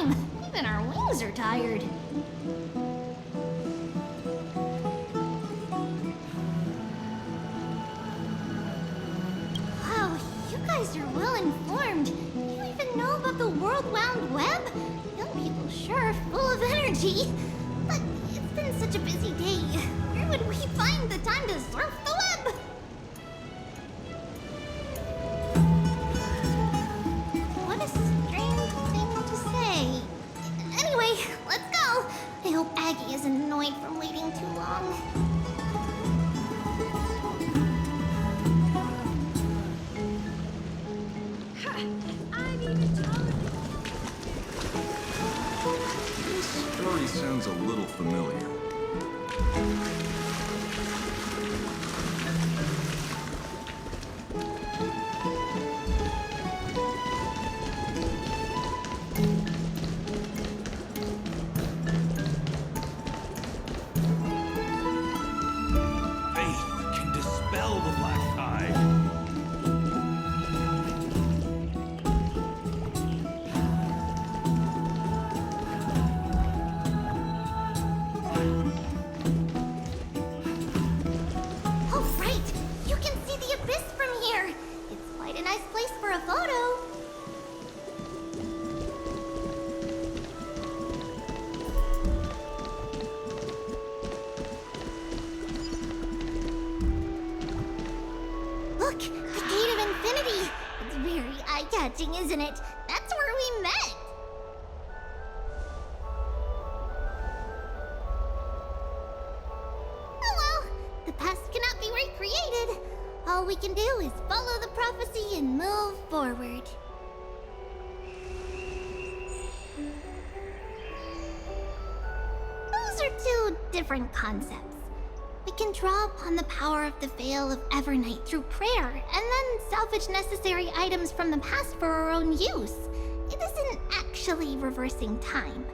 climb. Even our wings are tired. Wow, you guys are well informed. You even know about the World Wound Web? Young people sure are full of energy. But it's been such a busy day. Where would we find the time to surf the web? What a strange thing to say. Anyway, let's go. I hope Aggie isn't annoyed from waiting too long. This story sounds a little familiar. Faith can dispel the black tide. Oh, right! You can see the abyss from here. It's quite a nice place for a photo. Look, the Gate of Infinity. It's very eye-catching, isn't it? That's where we met. Oh well, the past cannot be recreated. All we can do is follow the prophecy and move forward. Those are two different concepts. We can draw upon the power of the Veil of Evernight through prayer, and then salvage necessary items from the past for our own use. It isn't actually reversing time.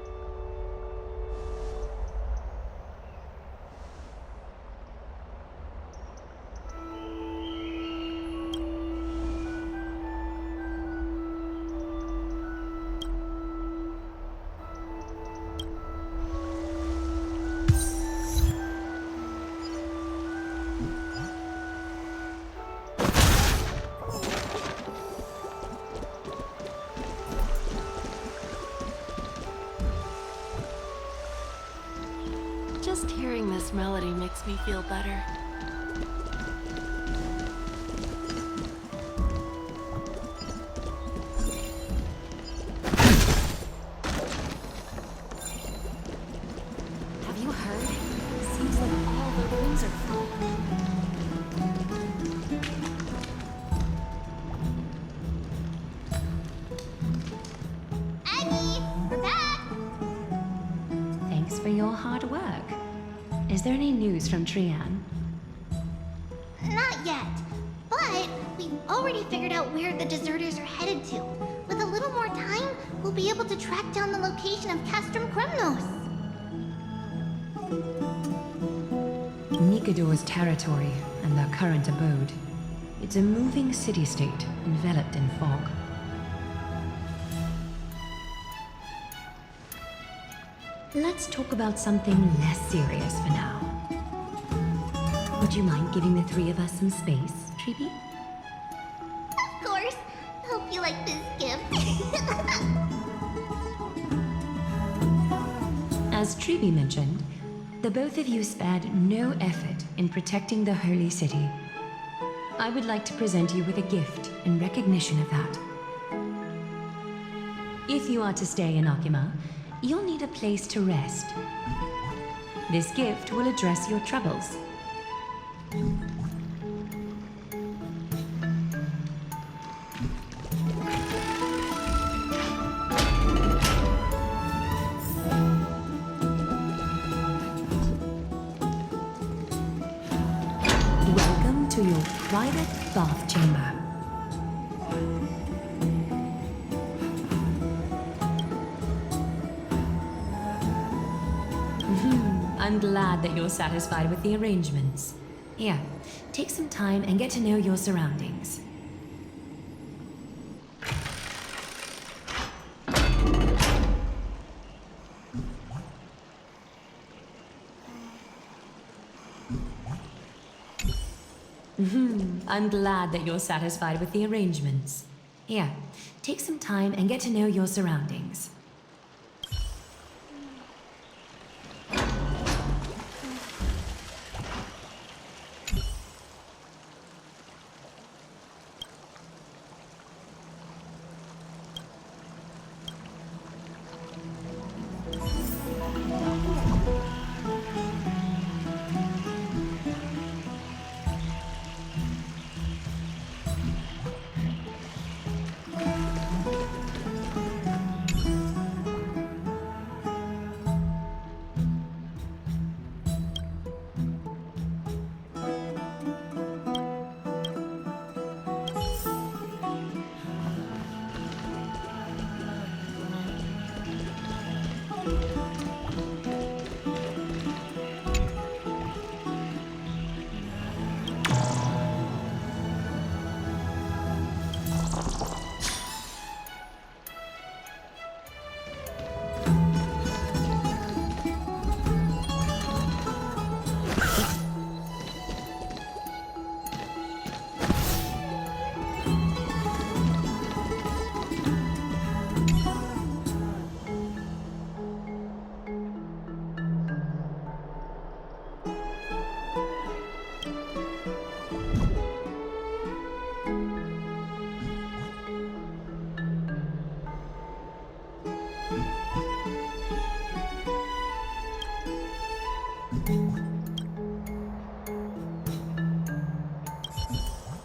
Just hearing this melody makes me feel better. Have you heard? Seems like all the rooms are full. Aggie, we're back! Thanks for your hard work. Is there any news from Trian? Not yet, but we've already figured out where the deserters are headed to. With a little more time, we'll be able to track down the location of Castrum Kremnos. Nikador's territory and their current abode. It's a moving city-state enveloped in fog. Let's talk about something less serious for now. Would you mind giving the three of us some space, Treeby? Of course. Hope you like this gift. As Treeby mentioned, the both of you spared no effort in protecting the holy city. I would like to present you with a gift in recognition of that. If you are to stay in Akima, you'll need a place to rest. This gift will address your troubles. Welcome to your private bath chamber. I'm glad that you're satisfied with the arrangements. Here, take some time and get to know your surroundings. I'm glad that you're satisfied with the arrangements. Here, take some time and get to know your surroundings.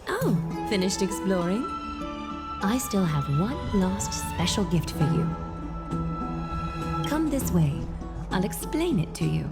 Oh, finished exploring? I still have one last special gift for you. Come this way. I'll explain it to you.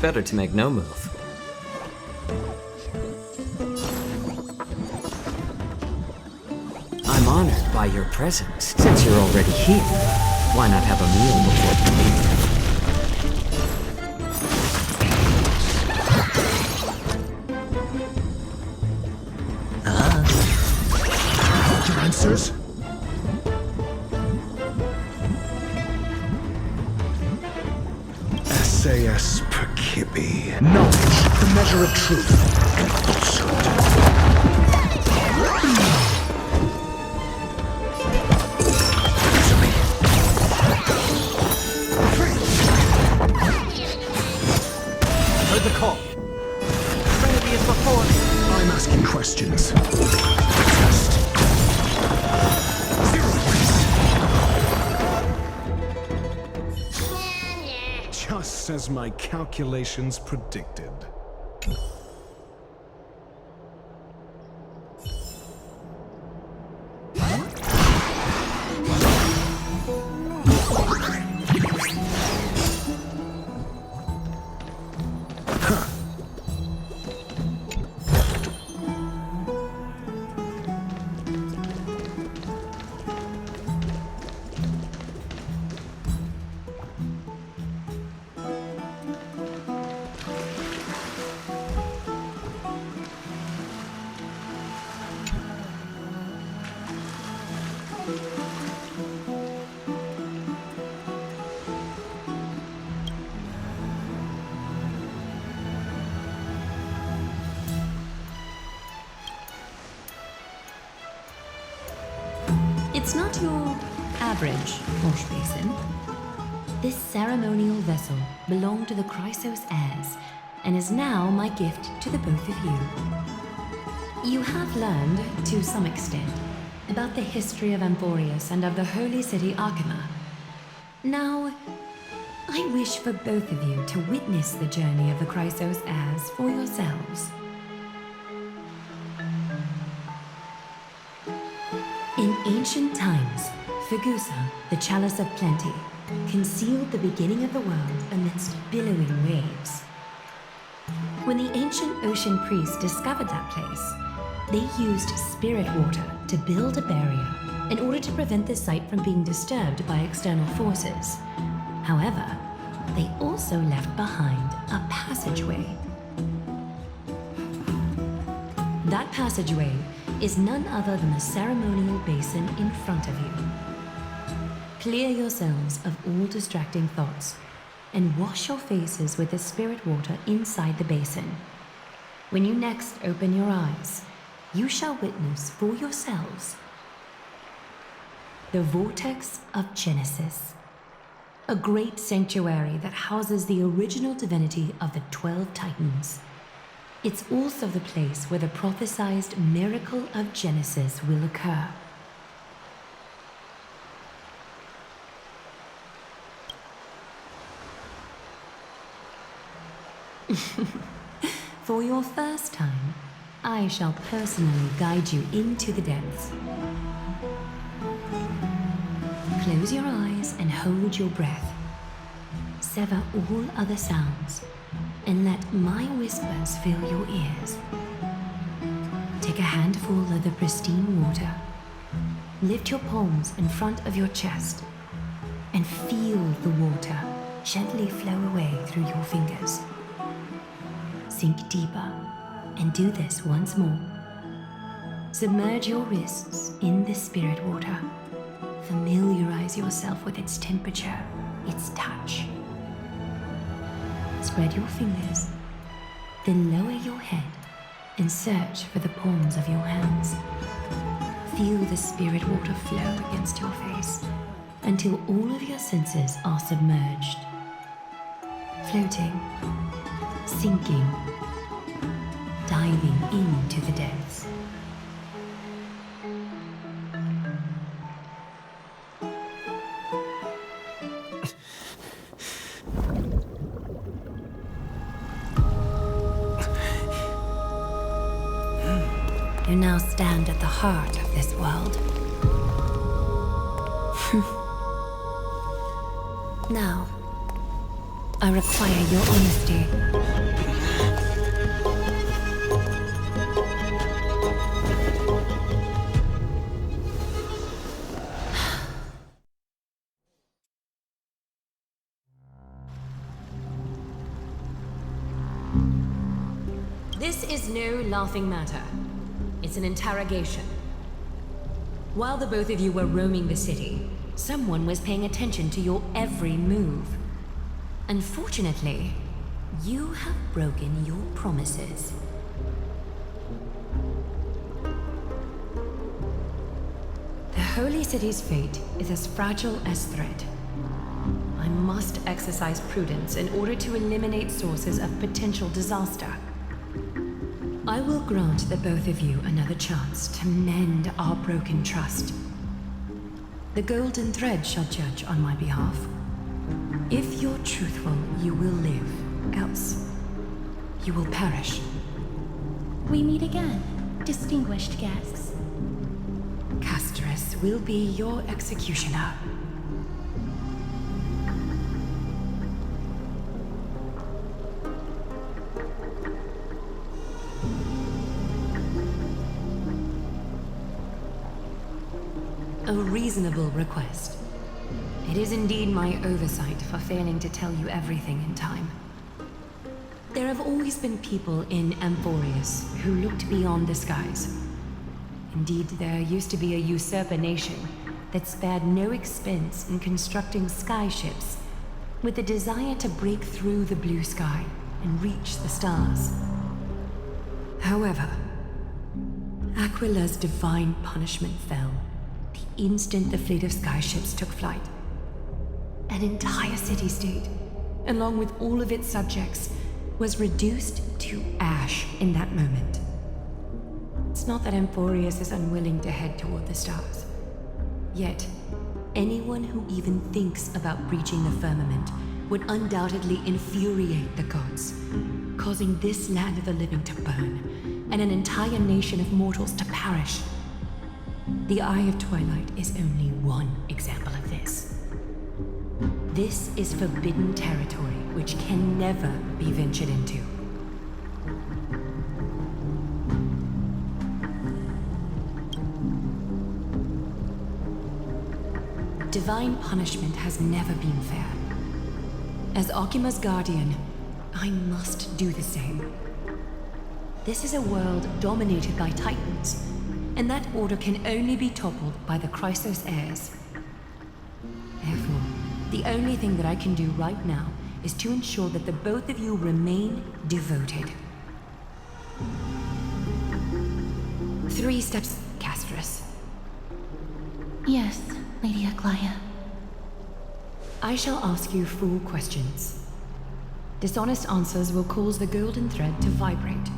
Better to make no move. I'm honored by your presence. Since you're already here, why not have a meal before you leave? Knowledge, the measure of truth and falsehood. Heard the call. Trinity is before me. I'm asking questions. Test. Zero waste. Just as my calculations predicted. It's not your average wash basin. This ceremonial vessel belonged to the Chrysos heirs and is now my gift to the both of you. You have learned, to some extent, about the history of Amphorius and of the holy city Archima. Now, I wish for both of you to witness the journey of the Chrysos heirs for yourselves. In ancient times, Fegusa, the chalice of plenty, concealed the beginning of the world amidst billowing waves. When the ancient ocean priests discovered that place, they used spirit water to build a barrier in order to prevent the site from being disturbed by external forces. However, they also left behind a passageway. That passageway is none other than the ceremonial basin in front of you. Clear yourselves of all distracting thoughts and wash your faces with the spirit water inside the basin. When you next open your eyes, you shall witness for yourselves the Vortex of Genesis, a great sanctuary that houses the original divinity of the 12 Titans. It's also the place where the prophesied miracle of Genesis will occur. For your first time, I shall personally guide you into the depths. Close your eyes and hold your breath. Sever all other sounds and let my whispers fill your ears. Take a handful of the pristine water. Lift your palms in front of your chest and feel the water gently flow away through your fingers. Sink deeper and do this once more. Submerge your wrists in the spirit water. Familiarize yourself with its temperature, its touch. Spread your fingers, then lower your head and search for the palms of your hands. Feel the spirit water flow against your face until all of your senses are submerged. Floating, sinking, diving into the depths. You now stand at the heart of this world. Now, I require your honesty. This is no laughing matter. It's an interrogation. While the both of you were roaming the city, someone was paying attention to your every move. Unfortunately, You have broken your promises. The Holy City's fate is as fragile as thread. I must exercise prudence in order to eliminate sources of potential disaster. I will grant the both of you another chance to mend our broken trust. The golden thread shall judge on my behalf. If you're truthful, you will live. Else, you will perish. We meet again, distinguished guests. Castress will be your executioner. A reasonable request. It is indeed my oversight for failing to tell you everything in time. There have always been people in Amphorius who looked beyond the skies. Indeed, there used to be a usurper nation that spared no expense in constructing skyships with the desire to break through the blue sky and reach the stars. However, Aquila's divine punishment fell the instant the fleet of skyships took flight. An entire city-state, along with all of its subjects, was reduced to ash in that moment. It's not that Amphorius is unwilling to head toward the stars. Yet, anyone who even thinks about breaching the firmament would undoubtedly infuriate the gods, causing this land of the living to burn, and an entire nation of mortals to perish. The Eye of Twilight is only one example of this. This is forbidden territory which can never be ventured into. Divine punishment has never been fair. As Okima's guardian, I must do the same. This is a world dominated by Titans, and that order can only be toppled by the Chrysos heirs. Therefore, the only thing that I can do right now is to ensure that the both of you remain devoted. 3 steps, Castress. Yes, Lady Aglaia. I shall ask you 4 questions. Dishonest answers will cause the golden thread to vibrate,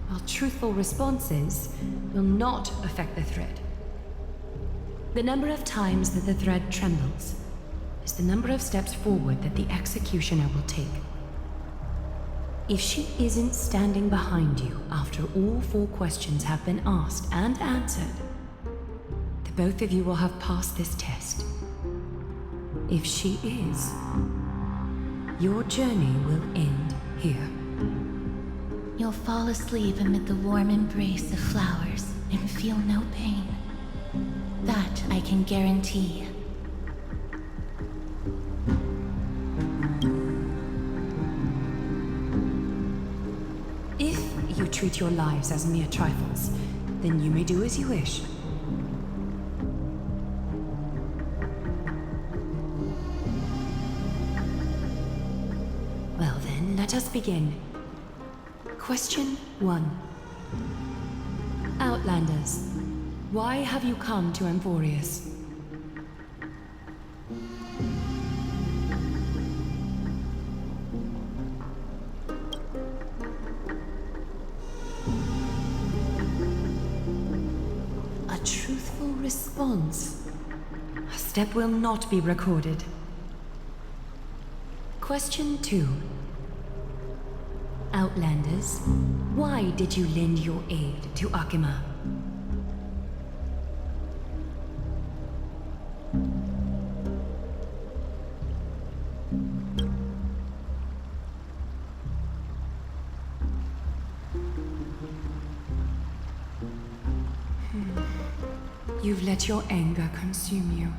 while truthful responses will not affect the thread. The number of times that the thread trembles is the number of steps forward that the executioner will take. If she isn't standing behind you after all 4 questions have been asked and answered, the both of you will have passed this test. If she is, your journey will end here. You'll fall asleep amid the warm embrace of flowers and feel no pain. That I can guarantee. If you treat your lives as mere trifles, then you may do as you wish. Well then, let us begin. Question 1. Outlanders, why have you come to Amphorius? A truthful response. A step will not be recorded. Question 2. Outlanders, why did you lend your aid to Akima? You've let your anger consume you.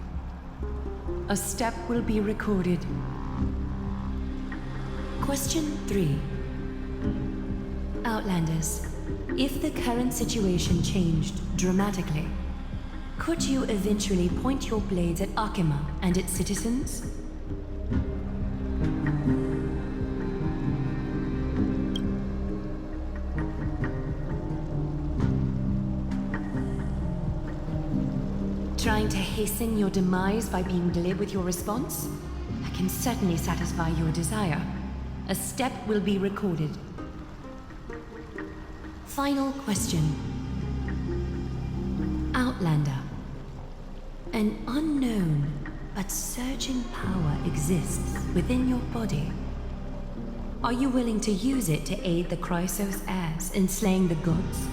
A step will be recorded. Question 3. Outlanders, if the current situation changed dramatically, could you eventually point your blades at Akima and its citizens? Trying to hasten your demise by being glib with your response? I can certainly satisfy your desire. A step will be recorded. Final question. Outlander. An unknown but surging power exists within your body. Are you willing to use it to aid the Chrysos heirs in slaying the gods?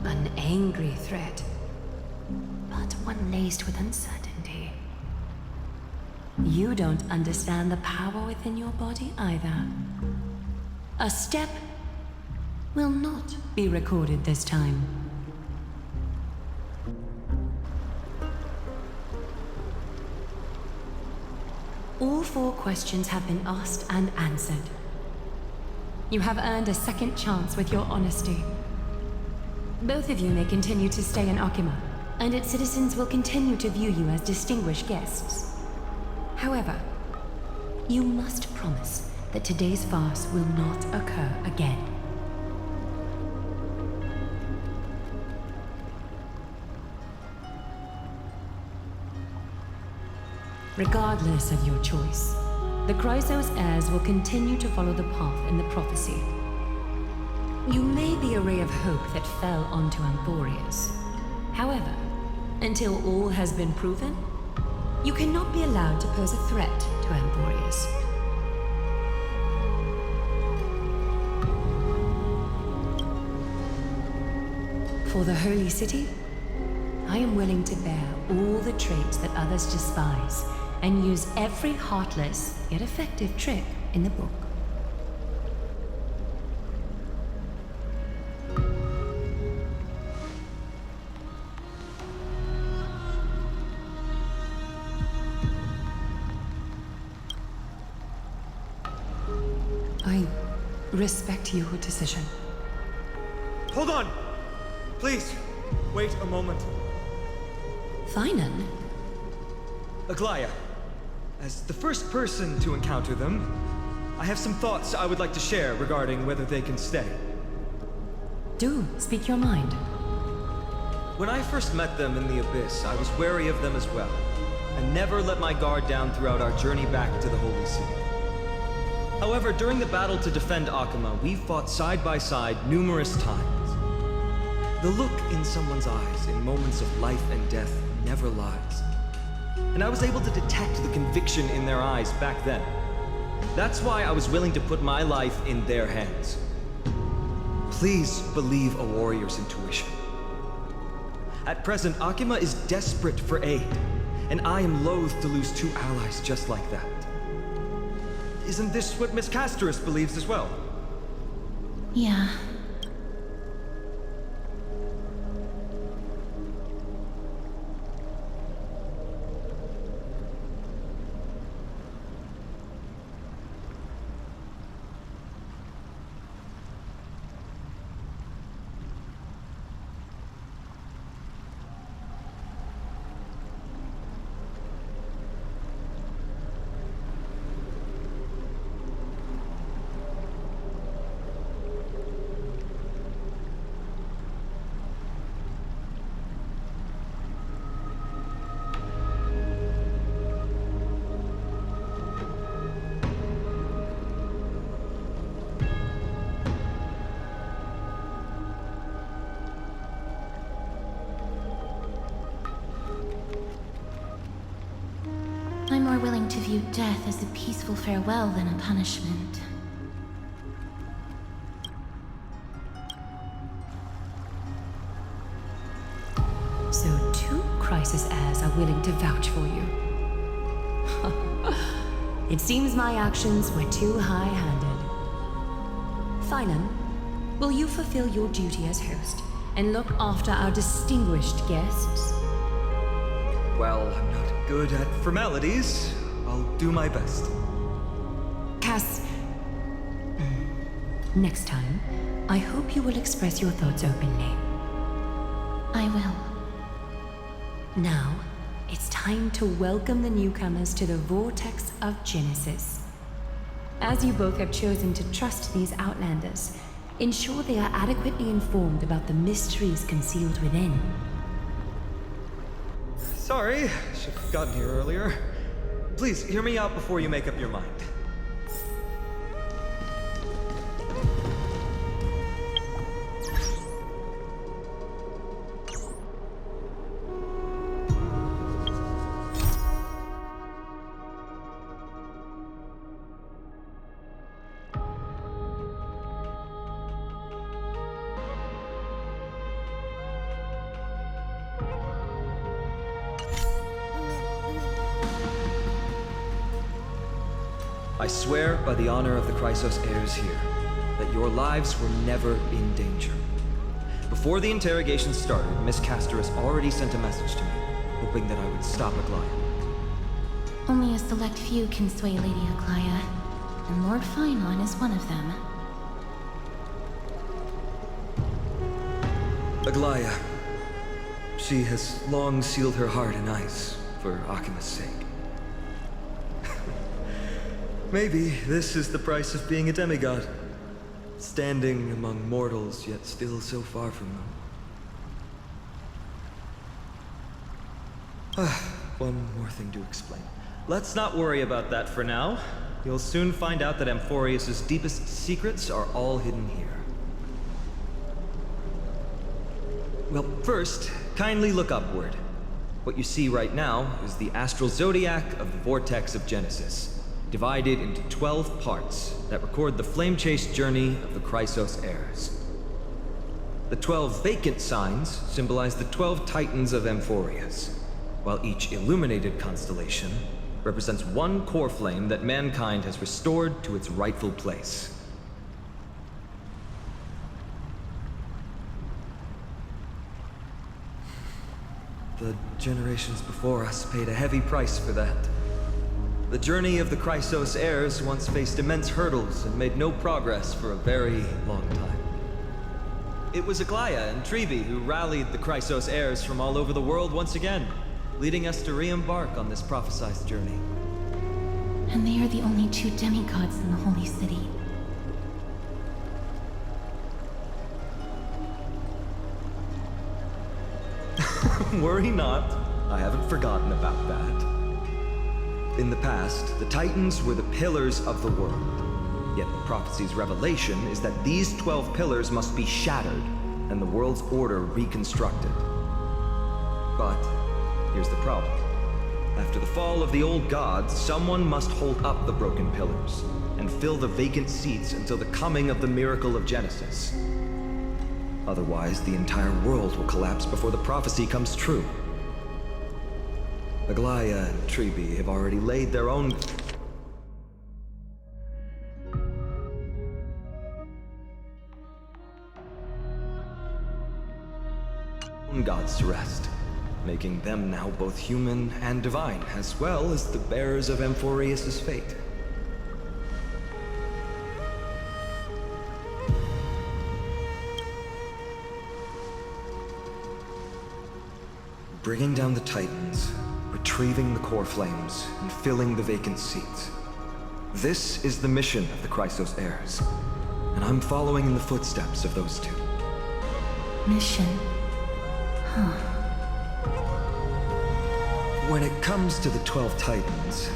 An angry threat, but one laced with uncertainty. You don't understand the power within your body either. A step will not be recorded this time. All 4 questions have been asked and answered. You have earned a second chance with your honesty. Both of you may continue to stay in Akima, and its citizens will continue to view you as distinguished guests. However, you must promise that today's farce will not occur again. Regardless of your choice, the Chrysos heirs will continue to follow the path in the prophecy. You may be a ray of hope that fell onto Amphorius. However, until all has been proven, you cannot be allowed to pose a threat to Amphorius. For the Holy City, I am willing to bear all the traits that others despise and use every heartless yet effective trick in the book. I respect your decision. Hold on! Please, wait a moment. Finan? Aglaya, as the first person to encounter them, I have some thoughts I would like to share regarding whether they can stay. Do speak your mind. When I first met them in the Abyss, I was wary of them as well, and never let my guard down throughout our journey back to the Holy City. However, during the battle to defend Akima, we fought side by side numerous times. The look in someone's eyes in moments of life and death never lies. And I was able to detect the conviction in their eyes back then. That's why I was willing to put my life in their hands. Please believe a warrior's intuition. At present, Akima is desperate for aid, and I am loath to lose 2 allies just like that. Isn't this what Miss Casterus believes as well? Yeah. I'm more willing to view death as a peaceful farewell than a punishment. So 2 Chrysos heirs are willing to vouch for you. It seems my actions were too high-handed. Finan, will you fulfill your duty as host and look after our distinguished guests? Well, I'm not good at formalities. I'll do my best. Cass, next time, I hope you will express your thoughts openly. I will. Now, it's time to welcome the newcomers to the Vortex of Genesis. As you both have chosen to trust these Outlanders, ensure they are adequately informed about the mysteries concealed within. Sorry, should have gotten here earlier. Please, hear me out before you make up your mind. I swear by the honor of the Chrysos heirs here, that your lives were never in danger. Before the interrogation started, Miss Castorus already sent a message to me, hoping that I would stop Aglaia. Only a select few can sway Lady Aglaia, and Lord Finon is one of them. Aglaia. She has long sealed her heart in ice, for Akima's sake. Maybe this is the price of being a demigod. Standing among mortals, yet still so far from them. One more thing to explain. Let's not worry about that for now. You'll soon find out that Amphorius' deepest secrets are all hidden here. Well, first, kindly look upward. What you see right now is the astral zodiac of the Vortex of Genesis, divided into 12 parts that record the flame-chased journey of the Chrysos heirs. The 12 vacant signs symbolize the 12 titans of Amphorius, while each illuminated constellation represents one core flame that mankind has restored to its rightful place. The generations before us paid a heavy price for that. The journey of the Chrysos heirs once faced immense hurdles and made no progress for a very long time. It was Aglaia and Treבי who rallied the Chrysos heirs from all over the world once again, leading us to re-embark on this prophesized journey. And they are the only two demigods in the Holy City. Worry not, I haven't forgotten about that. In the past, the Titans were the pillars of the world. Yet the prophecy's revelation is that these 12 pillars must be shattered, and the world's order reconstructed. But here's the problem. After the fall of the old gods, someone must hold up the broken pillars, and fill the vacant seats until the coming of the miracle of Genesis. Otherwise, the entire world will collapse before the prophecy comes true. Aglaia and Treבי have already laid their own gods to rest, making them now both human and divine, as well as the bearers of Amphorius' fate. Bringing down the Titans, retrieving the core flames, and filling the vacant seats. This is the mission of the Chrysos heirs, and I'm following in the footsteps of those two. Mission? Huh. When it comes to the 12 Titans,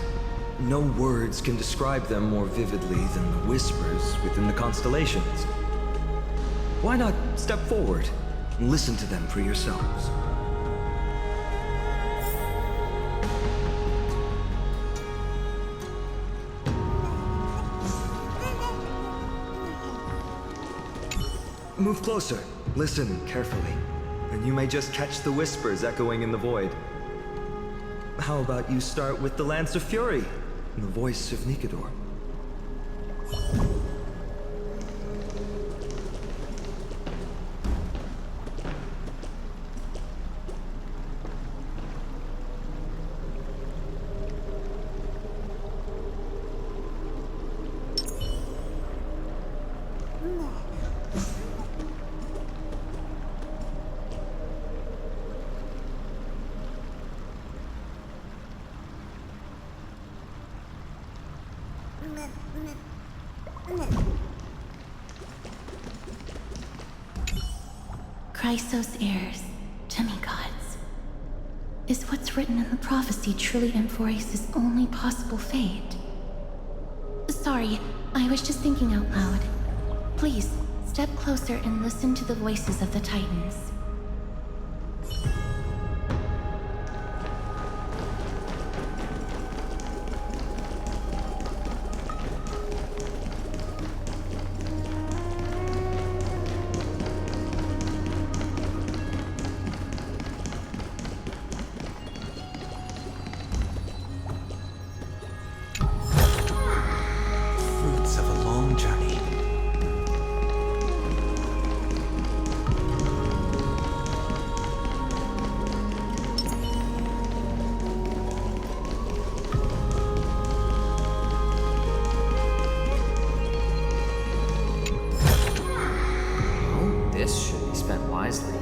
no words can describe them more vividly than the whispers within the constellations. Why not step forward and listen to them for yourselves? Move closer, listen carefully, and you may just catch the whispers echoing in the void. How about you start with the Lance of Fury, and the voice of Nikador? Chrysos heirs, demigods. Is what's written in the prophecy truly Amphoreus' only possible fate? Sorry, I was just thinking out loud. Please, step closer and listen to the voices of the Titans. Fruits of a long journey. Well, this should be spent wisely.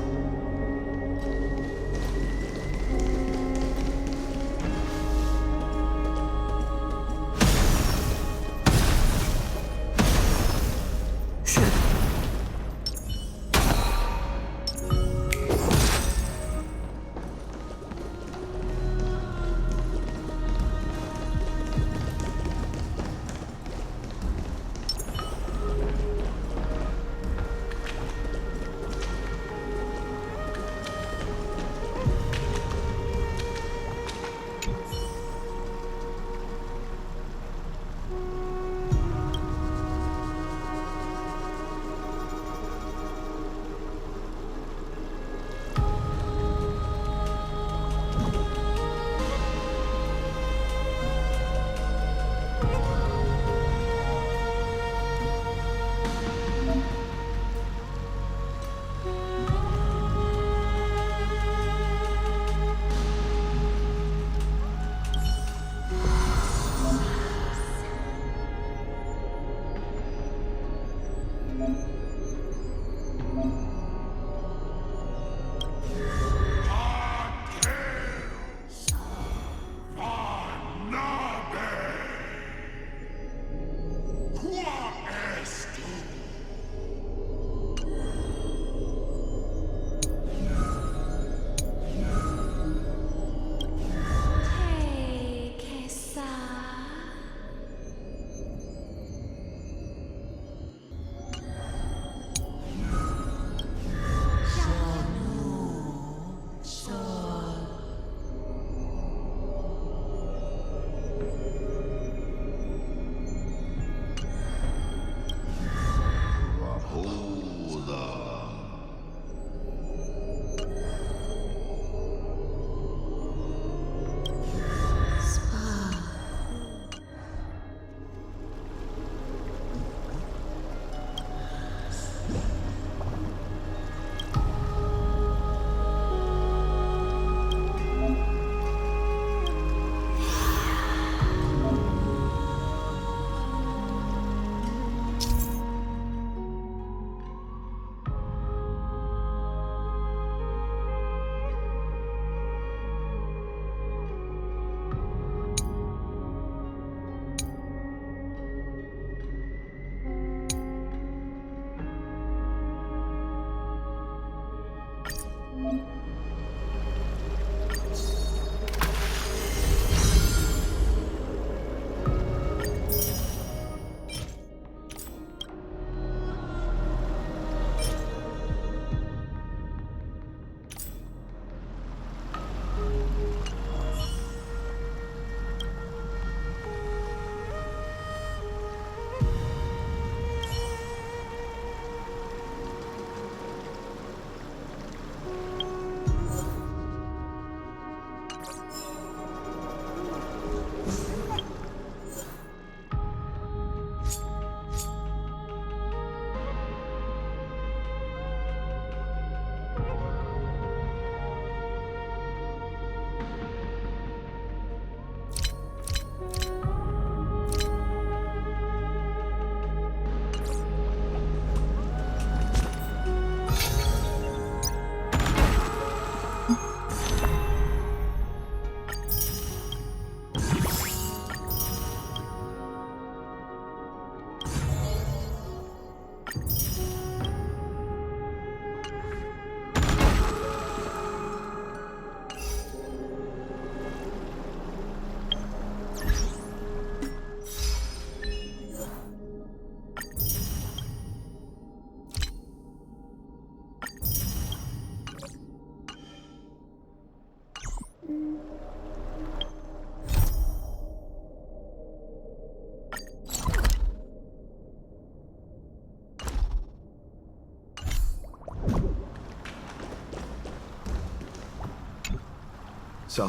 So?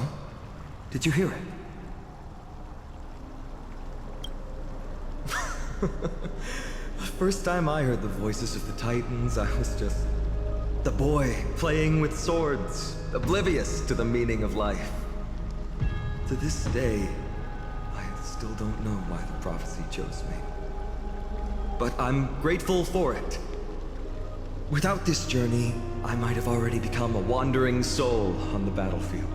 Did you hear it? The first time I heard the voices of the Titans, I was just the boy playing with swords, oblivious to the meaning of life. To this day, I still don't know why the prophecy chose me. But I'm grateful for it. Without this journey, I might have already become a wandering soul on the battlefield.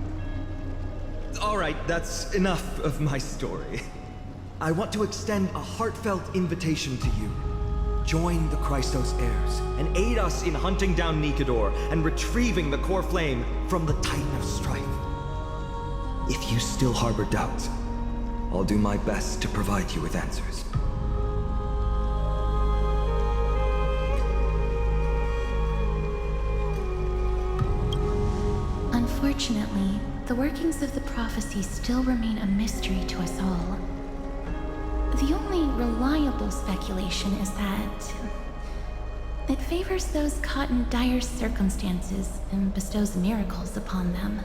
All right, that's enough of my story. I want to extend a heartfelt invitation to you. Join the Christos heirs and aid us in hunting down Nikedor and retrieving the core flame from the Titan of Strife. If you still harbor doubts, I'll do my best to provide you with answers. Unfortunately, the workings of the prophecy still remain a mystery to us all. The only reliable speculation is that it favors those caught in dire circumstances and bestows miracles upon them.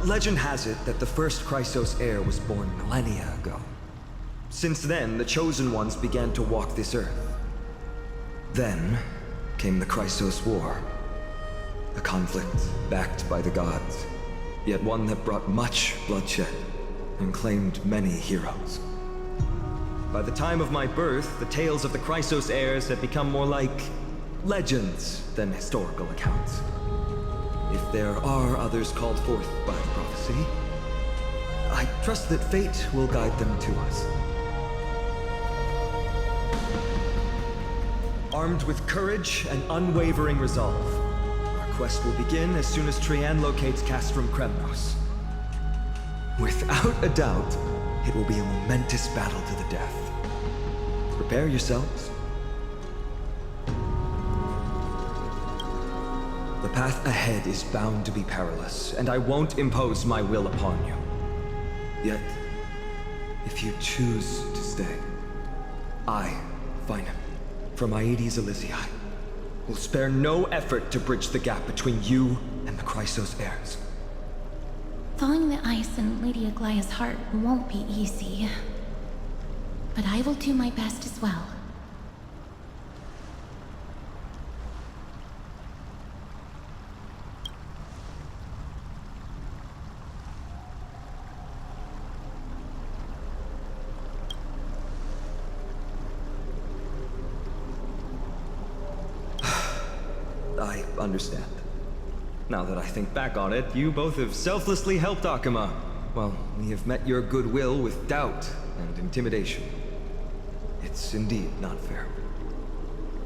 Legend has it that the first Christos heir was born millennia ago. Since then, the Chosen Ones began to walk this earth. Then came the Christos War, a conflict backed by the gods, yet one that brought much bloodshed and claimed many heroes. By the time of my birth, the tales of the Christos heirs had become more like legends than historical accounts. If there are others called forth by the prophecy, I trust that fate will guide them to us. Armed with courage and unwavering resolve, our quest will begin as soon as Trian locates Castrum Kremnos. Without a doubt, it will be a momentous battle to the death. Prepare yourselves. The path ahead is bound to be perilous, and I won't impose my will upon you. Yet, if you choose to stay, I, Finan, from Aedes Elysiae, will spare no effort to bridge the gap between you and the Christos heirs. Thawing the ice in Lady Aglaya's heart won't be easy, but I will do my best as well. I understand. Now that I think back on it, you both have selflessly helped Akama. Well, we have met your goodwill with doubt and intimidation. It's indeed not fair.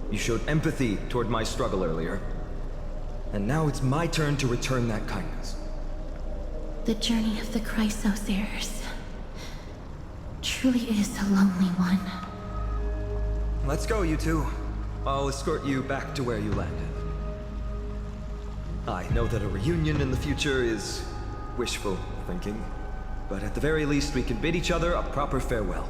You showed empathy toward my struggle earlier, and now it's my turn to return that kindness. The journey of the Christos heirs truly is a lonely one. Let's go, you two. I'll escort you back to where you landed. I know that a reunion in the future is wishful thinking, but at the very least we can bid each other a proper farewell.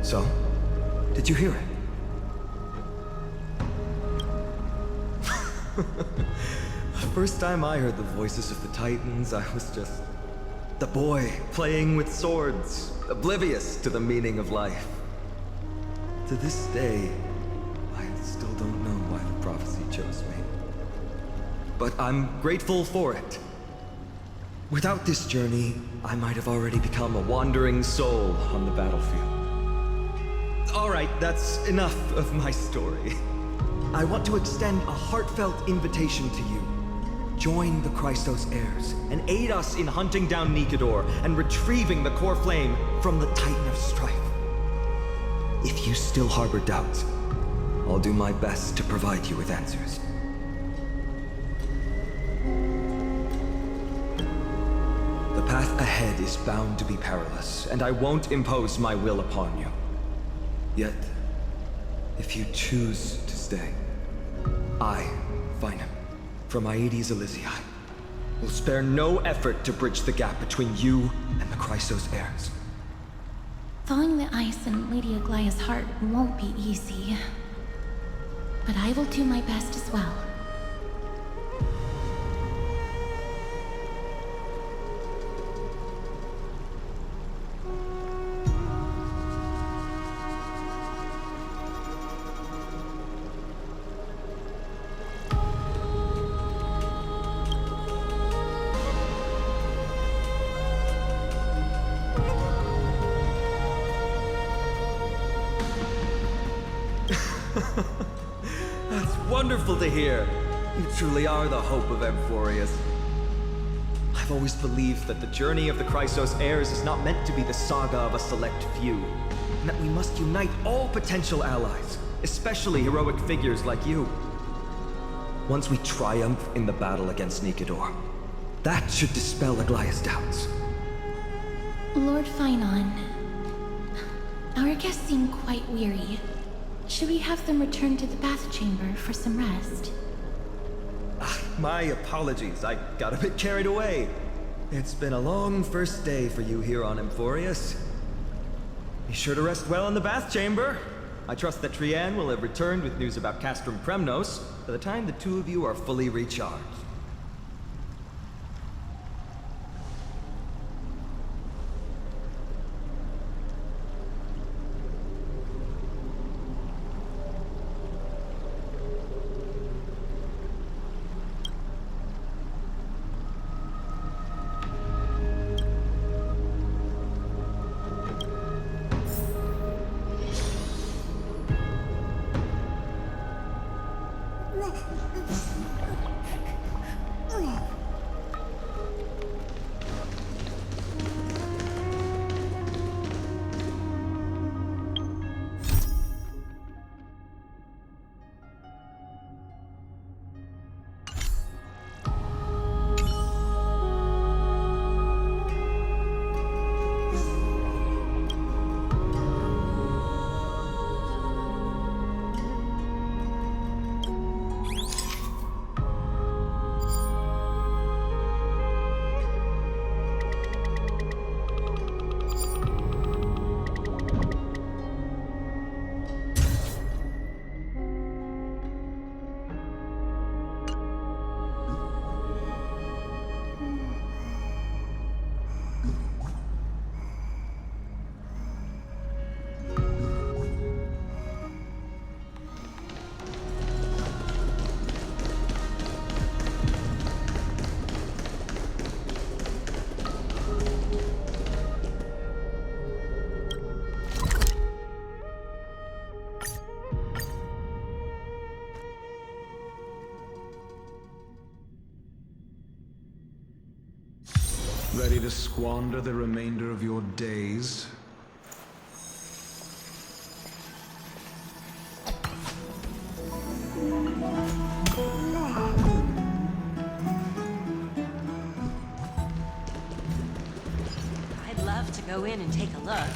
So, did you hear it? The first time I heard the voices of the Titans, I was just the boy playing with swords, oblivious to the meaning of life. To this day, I still don't know why the prophecy chose me. But I'm grateful for it. Without this journey, I might have already become a wandering soul on the battlefield. All right, that's enough of my story. I want to extend a heartfelt invitation to you. Join the Christos heirs and aid us in hunting down Nikedor and retrieving the core flame from the Titan of Strife. If you still harbor doubts, I'll do my best to provide you with answers. The path ahead is bound to be perilous, and I won't impose my will upon you. Yet, if you choose to stay, I, Finam, from Aedes Elysiae, will spare no effort to bridge the gap between you and the Christos heirs. Thawing the ice in Lady Aglaya's heart won't be easy. But I will do my best as well. That's wonderful to hear. You truly are the hope of Amphorius. I've always believed that the journey of the Christos heirs is not meant to be the saga of a select few, and that we must unite all potential allies, especially heroic figures like you. Once we triumph in the battle against Nikedor, that should dispel Aglaya's doubts. Lord Finon, our guests seem quite weary. Should we have them return to the bath chamber for some rest? My apologies, I got a bit carried away. It's been a long first day for you here on Amphorius. Be sure to rest well in the bath chamber. I trust that Trianne will have returned with news about Castrum Kremnos by the time the two of you are fully recharged. Ready to squander the remainder of your days? I'd love to go in and take a look.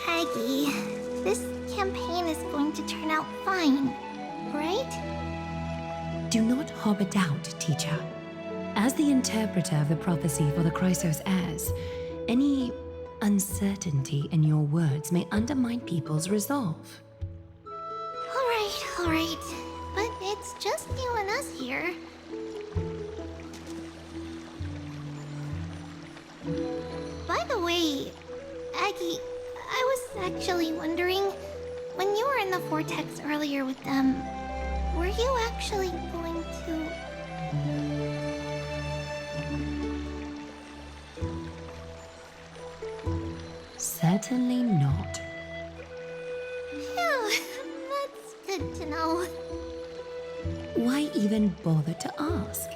Aggie, this campaign is going to turn out fine, right? Do not harbor doubt, teacher. As the interpreter of the prophecy for the Chrysos heirs, any uncertainty in your words may undermine people's resolve. All right. But it's just you and us here. By the way, Aggie, I was actually wondering, when you were in the vortex earlier with them, were you actually going to... Certainly not. Phew, that's good to know. Why even bother to ask?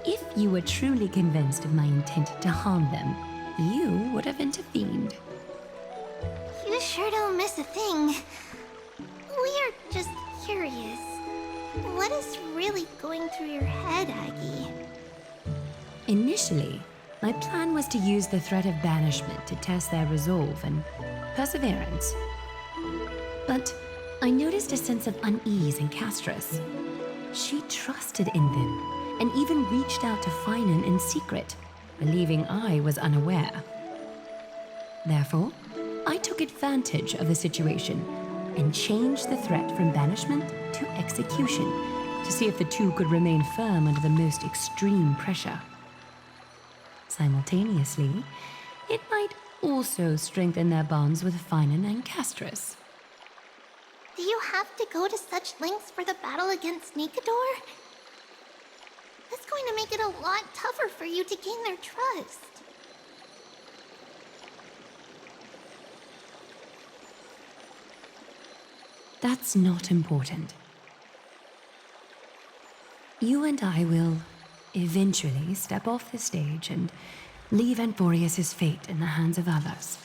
If you were truly convinced of my intent to harm them, you would have intervened. You sure don't miss a thing. We are just curious. What is really going through your head, Aggie? Initially, my plan was to use the threat of banishment to test their resolve and perseverance. But I noticed a sense of unease in Castris. She trusted in them and even reached out to Finan in secret, believing I was unaware. Therefore, I took advantage of the situation and changed the threat from banishment to execution to see if the two could remain firm under the most extreme pressure. Simultaneously, it might also strengthen their bonds with Finan and Castris. Do you have to go to such lengths for the battle against Nikador? That's going to make it a lot tougher for you to gain their trust. That's not important. You and I will eventually step off the stage and leave Anthorius' fate in the hands of others.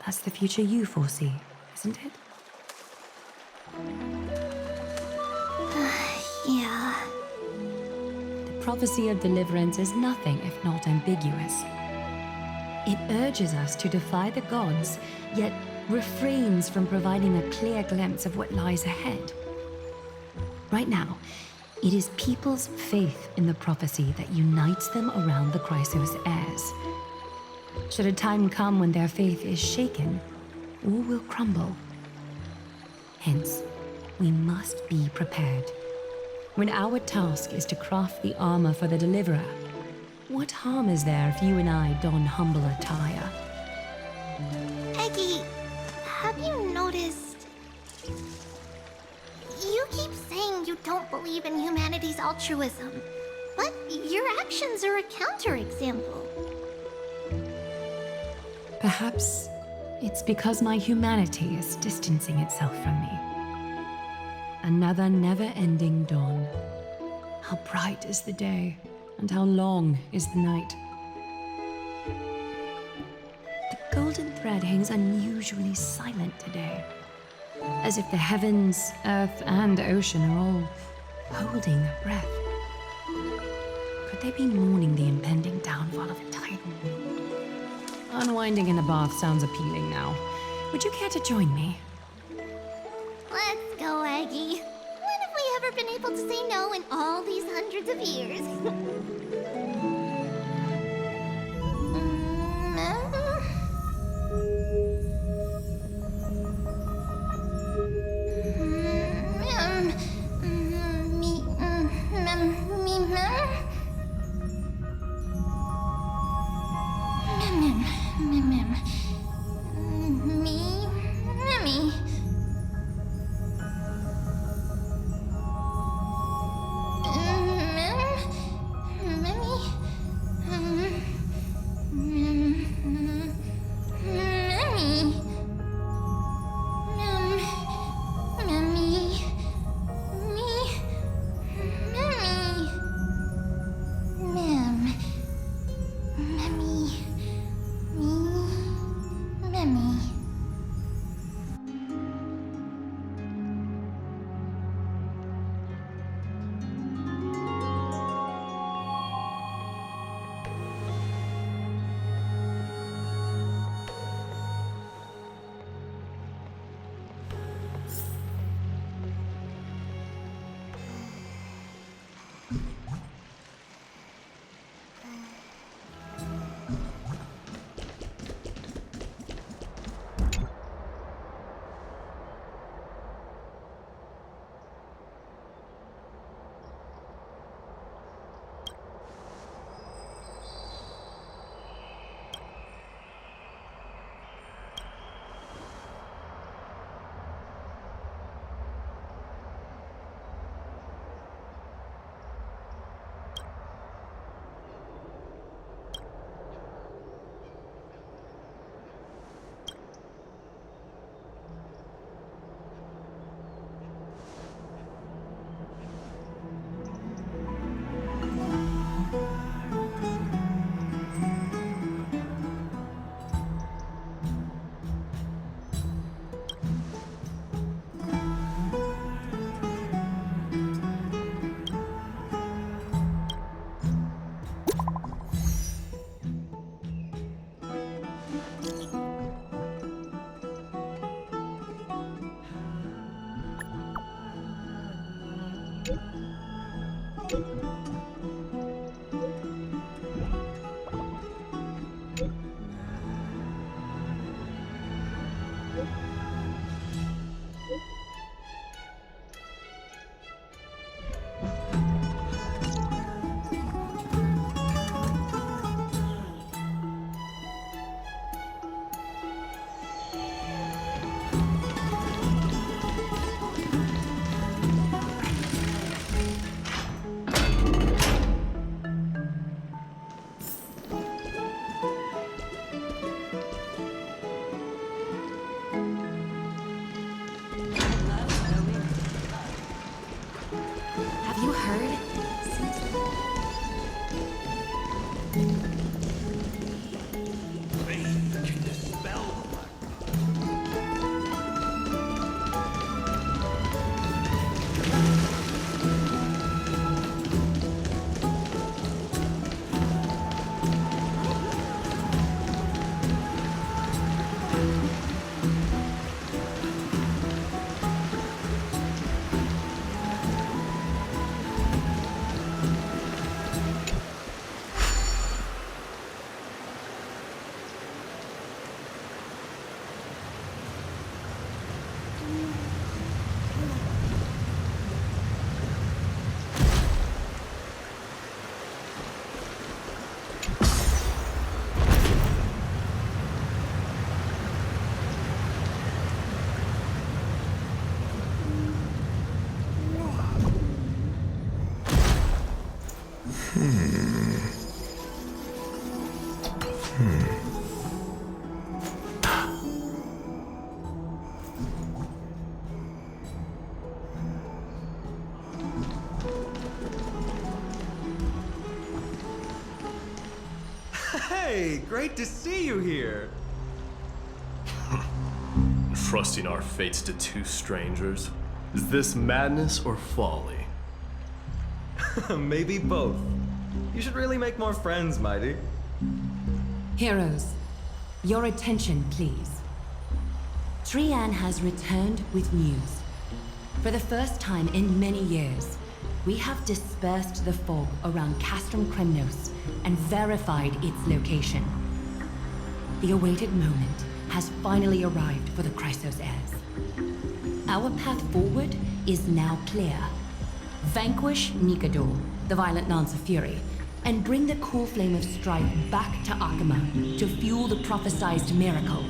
That's the future you foresee, isn't it? Yeah. The prophecy of deliverance is nothing if not ambiguous. It urges us to defy the gods, yet refrains from providing a clear glimpse of what lies ahead. Right now, it is people's faith in the prophecy that unites them around the Chrysos heirs. Should a time come when their faith is shaken, all will crumble. Hence, we must be prepared. When our task is to craft the armor for the deliverer, what harm is there if you and I don humble attire? Aggie, have you noticed... You keep saying you don't believe in humanity's altruism, But your actions are a counterexample. Perhaps it's because my humanity is distancing itself from me. Another never-ending dawn. How bright is the day, and how long is the night. The golden thread hangs unusually silent today, as if the heavens, earth, and ocean are all holding their breath. Could they be mourning the impending downfall of a titan? Unwinding in a bath sounds appealing now. Would you care to join me? Let's go, Aggie. When have we ever been able to say no in all these hundreds of years? Hey, great to see you here. Trusting our fates to two strangers? Is this madness or folly? Maybe both. You should really make more friends, Mighty. Heroes, your attention, please. Trian has returned with news. For the first time in many years, we have dispersed the fog around Castrum Kremnos and verified its location. The awaited moment has finally arrived for the Chrysos heirs. Our path forward is now clear. Vanquish Nikador, the violent Lance of Fury, and bring the cool flame of strife back to Akama to fuel the prophesized miracle.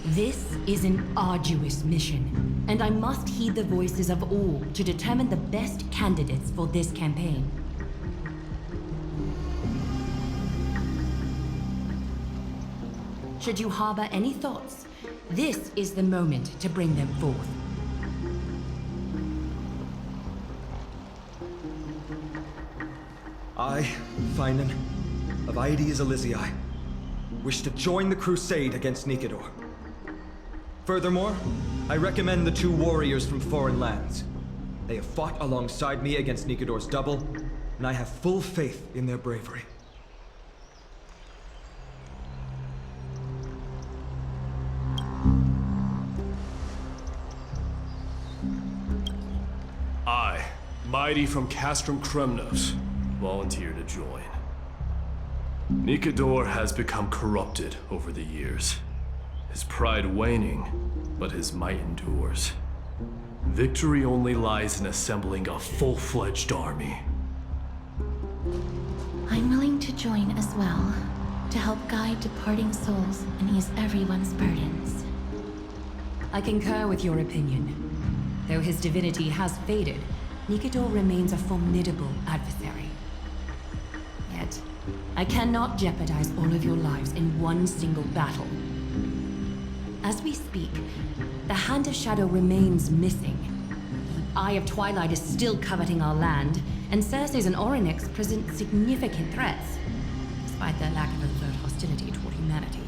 This is an arduous mission, and I must heed the voices of all to determine the best candidates for this campaign. Should you harbor any thoughts, this is the moment to bring them forth. I, Phinan, of Aedes Elysiae, wish to join the crusade against Nikador. Furthermore, I recommend the two warriors from foreign lands. They have fought alongside me against Nikador's double, and I have full faith in their bravery. I, Mighty from Castrum Kremnos, volunteer to join. Nikador has become corrupted over the years. His pride waning, but his might endures. Victory only lies in assembling a full-fledged army. I'm willing to join as well, to help guide departing souls and ease everyone's burdens. I concur with your opinion. Though his divinity has faded, Nikador remains a formidable adversary. Yet, I cannot jeopardize all of your lives in one single battle. As we speak, the Hand of Shadow remains missing. The Eye of Twilight is still coveting our land, and Circes and Orynyx present significant threats, despite their lack of overt hostility toward humanity.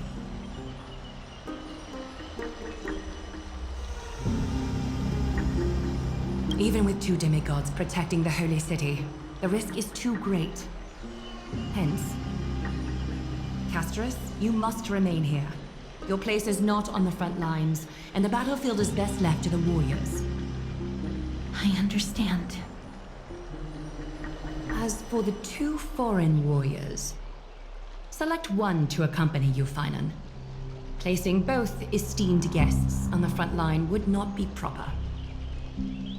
Even with two demigods protecting the Holy City, the risk is too great. Hence, Casterus, you must remain here. Your place is not on the front lines, and the battlefield is best left to the warriors. I understand. As for the two foreign warriors, select one to accompany you, Phinan. Placing both esteemed guests on the front line would not be proper.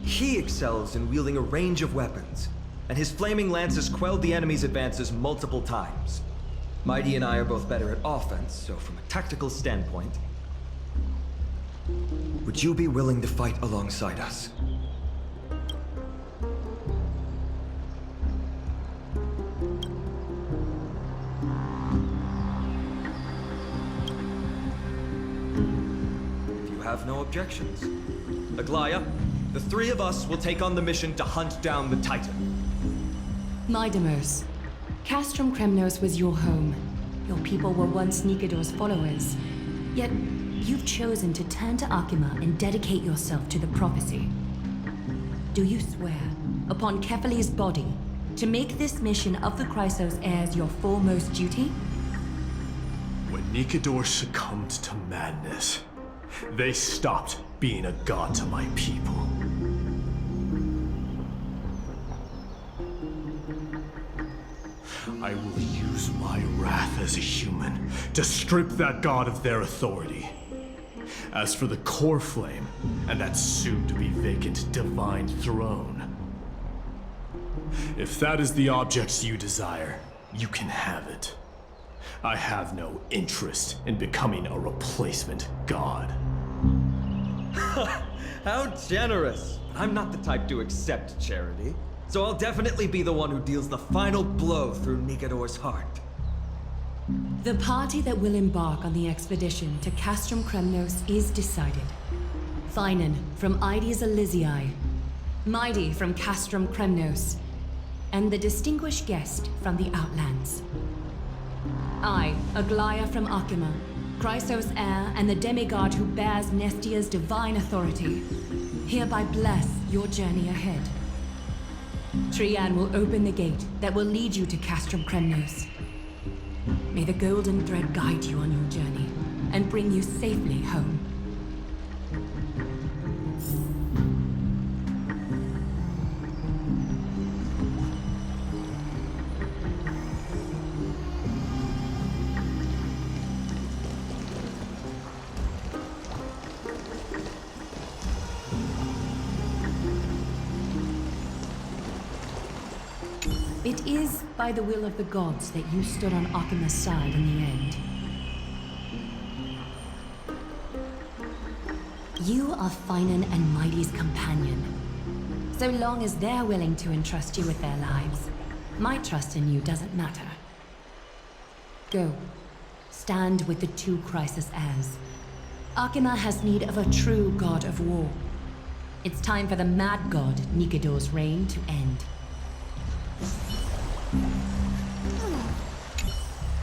He excels in wielding a range of weapons, and his flaming lances quelled the enemy's advances multiple times. Mighty and I are both better at offense, so from a tactical standpoint, would you be willing to fight alongside us? If you have no objections. Aglaya, the three of us will take on the mission to hunt down the Titan. Mydamos, Castrum Kremnos was your home. Your people were once Nikador's followers. Yet, you've chosen to turn to Akima and dedicate yourself to the prophecy. Do you swear, upon Kefali's body, to make this mission of the Chrysos heirs your foremost duty? When Nikador succumbed to madness, they stopped being a god to my people. I will use my wrath as a human to strip that god of their authority. As for the core flame, and that soon-to-be vacant divine throne, if that is the object you desire, you can have it. I have no interest in becoming a replacement god. How generous! I'm not the type to accept charity, so I'll definitely be the one who deals the final blow through Nikador's heart. The party that will embark on the expedition to Castrum Kremnos is decided. Phinan from Aedes Elysiae, Mighty from Castrum Kremnos, and the distinguished guest from the Outlands. I, Aglaia from Akima, Chrysos' heir and the demigod who bears Nestia's divine authority, hereby bless your journey ahead. Trian will open the gate that will lead you to Castrum Kremnos. May the golden thread guide you on your journey and bring you safely home. It is by the will of the gods that you stood on Akima's side in the end. You are Finan and Mighty's companion. So long as they're willing to entrust you with their lives, my trust in you doesn't matter. Go. Stand with the two Chrysos heirs. Akima has need of a true god of war. It's time for the mad god Nikidor's reign to end.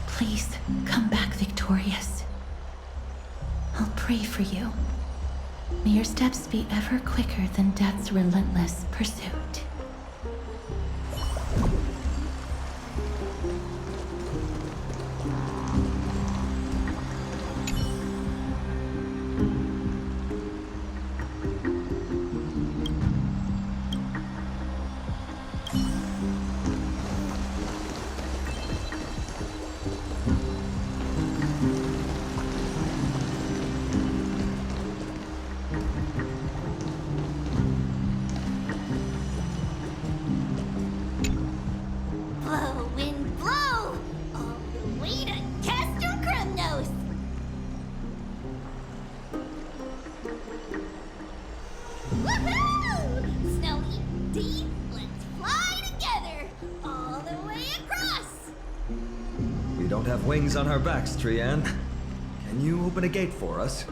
Please, come back victorious. I'll pray for you. May your steps be ever quicker than death's relentless pursuit. Blow, wind, blow! All the way to Castrum Kremnos! Woohoo! Snowy, Dee, let's fly together! All the way across! We don't have wings on our backs, Trian. Can you open a gate for us?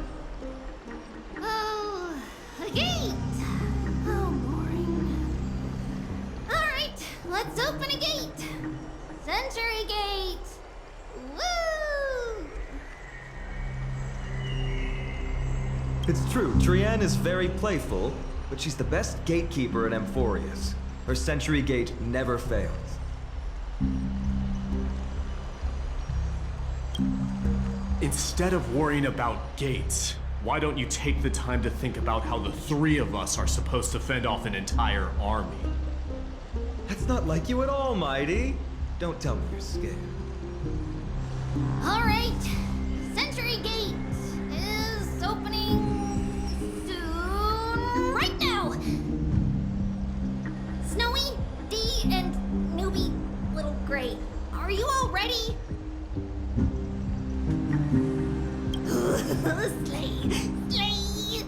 Oh, a gate! Oh, boring. Alright, let's open a gate! Century Gate! Woo! It's true, Trian is very playful, but she's the best gatekeeper in Amphorius. Her Century Gate never fails. Instead of worrying about gates, why don't you take the time to think about how the three of us are supposed to fend off an entire army? That's not like you at all, Mighty. Don't tell me you're scared. Alright, Century Gate is opening soon. Right now! Snowy, Dee, and newbie Little Gray, are you all ready? Slay! Slay!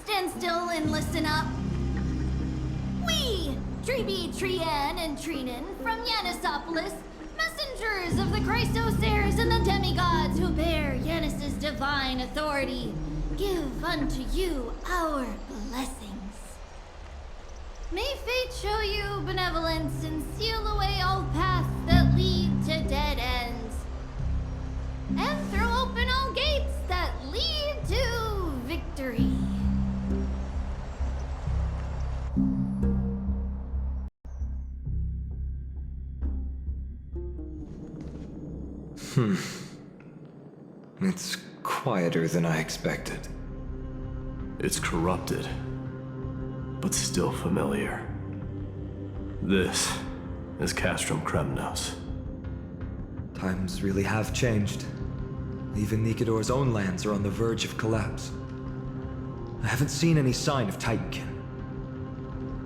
Stand still and listen up. We, Treeby, Trian, and Trinan from Yanisopolis, messengers of the Chrysos heirs and the demigods who bear Yanis's divine authority, give unto you our blessings. May fate show you benevolence and seal away all paths that lead to dead ends, and throw open all gates that lead to victory. It's quieter than I expected. It's corrupted, but still familiar. This is Castrum Kremnos. Times really have changed. Even Nikidor's own lands are on the verge of collapse. I haven't seen any sign of Titankin.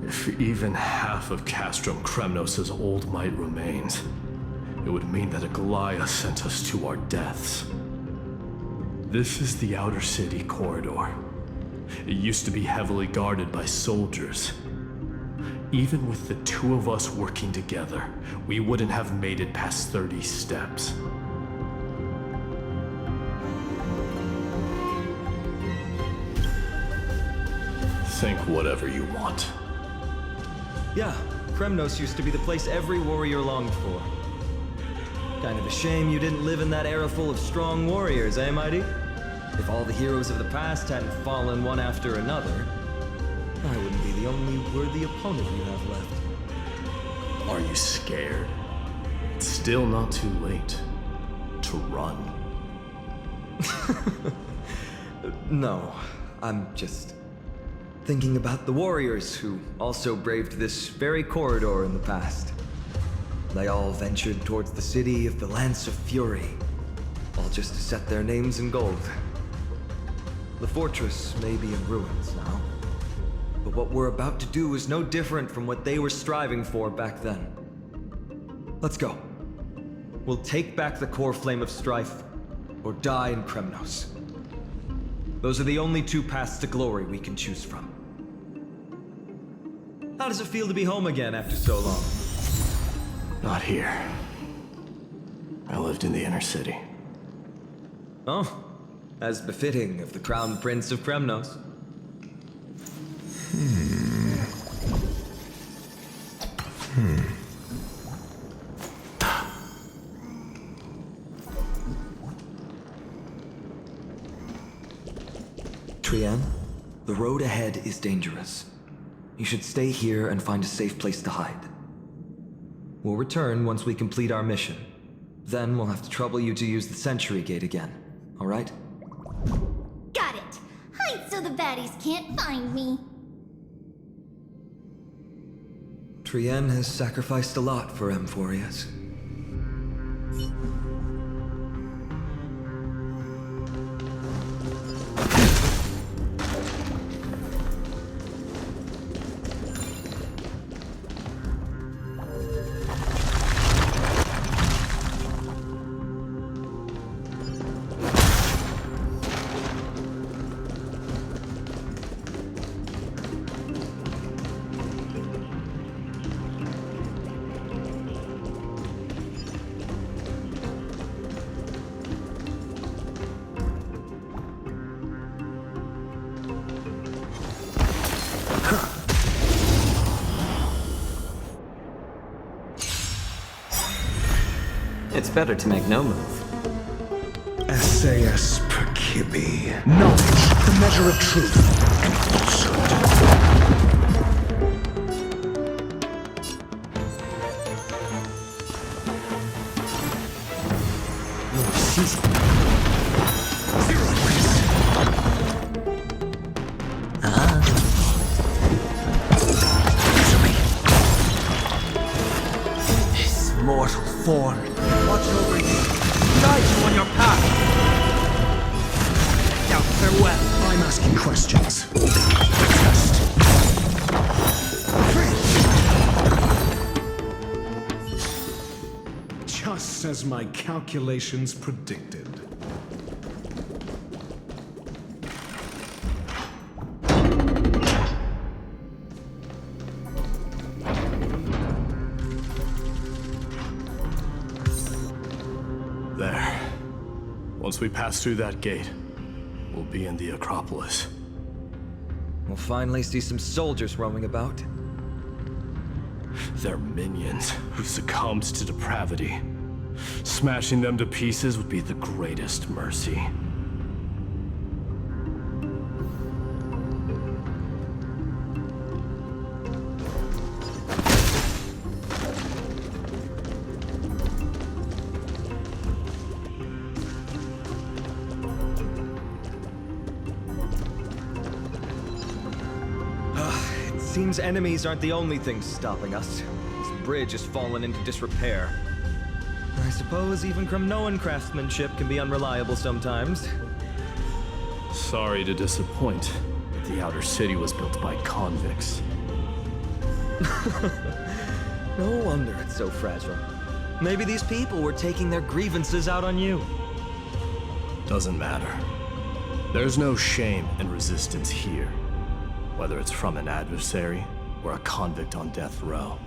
If even half of Castrum Kremnos' old might remains, it would mean that Aglaia sent us to our deaths. This is the Outer City corridor. It used to be heavily guarded by soldiers. Even with the two of us working together, we wouldn't have made it past 30 steps. Think whatever you want. Yeah, Kremnos used to be the place every warrior longed for. Kind of a shame you didn't live in that era full of strong warriors, eh, Mighty? If all the heroes of the past hadn't fallen one after another, I wouldn't be the only worthy opponent you have left. Are you scared? It's still not too late to run. No, I'm just thinking about the warriors who also braved this very corridor in the past. They all ventured towards the city of the Lance of Fury, all just to set their names in gold. The fortress may be in ruins now, but what we're about to do is no different from what they were striving for back then. Let's go. We'll take back the core flame of strife, or die in Kremnos. Those are the only two paths to glory we can choose from. How does it feel to be home again after so long? Not here. I lived in the inner city. Oh, as befitting of the Crown Prince of Kremnos. Trienne, the road ahead is dangerous. You should stay here and find a safe place to hide. We'll return once we complete our mission. Then we'll have to trouble you to use the Sentry Gate again, all right? Got it. Hide so the baddies can't find me. Trienne has sacrificed a lot for Emphorius. It's better to make no move. Essayus Percibi. Knowledge, the measure of truth and falsehood. Zero risk. His mortal form. Watch over you. Guide you on your path. Now, farewell. I'm asking questions. Test. Just as my calculations predicted. There. Once we pass through that gate, we'll be in the Acropolis. We'll finally see some soldiers roaming about. They're minions who succumbed to depravity. Smashing them to pieces would be the greatest mercy. Seems enemies aren't the only things stopping us. This bridge has fallen into disrepair. I suppose even Kremnoan craftsmanship can be unreliable sometimes. Sorry to disappoint, but the outer city was built by convicts. No wonder it's so fragile. Maybe these people were taking their grievances out on you. Doesn't matter. There's no shame and resistance here, whether it's from an adversary or a convict on death row.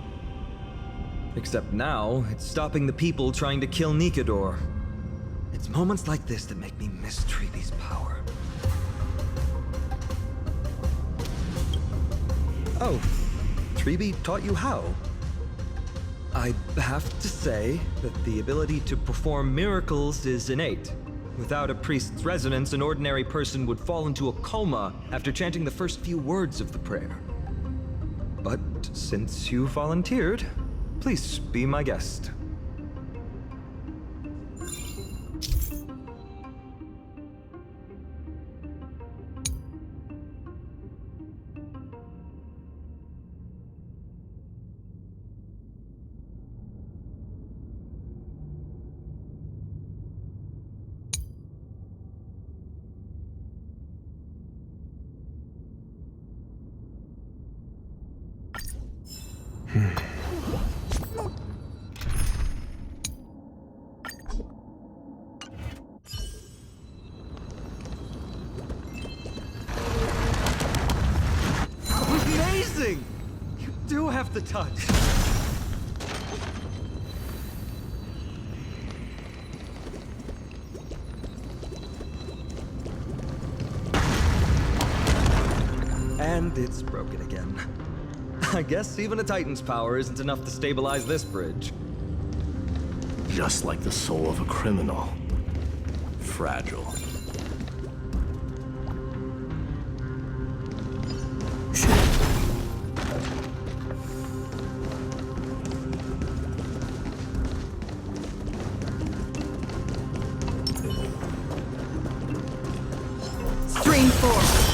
Except now, it's stopping the people trying to kill Nikador. It's moments like this that make me miss Treeby's power. Oh, Treeby taught you how? I have to say that the ability to perform miracles is innate. Without a priest's resonance, an ordinary person would fall into a coma after chanting the first few words of the prayer. But since you volunteered, please be my guest. Amazing! You do have the touch. And it's broken again. I guess even a Titan's power isn't enough to stabilize this bridge. Just like the soul of a criminal. Fragile. Stream 4.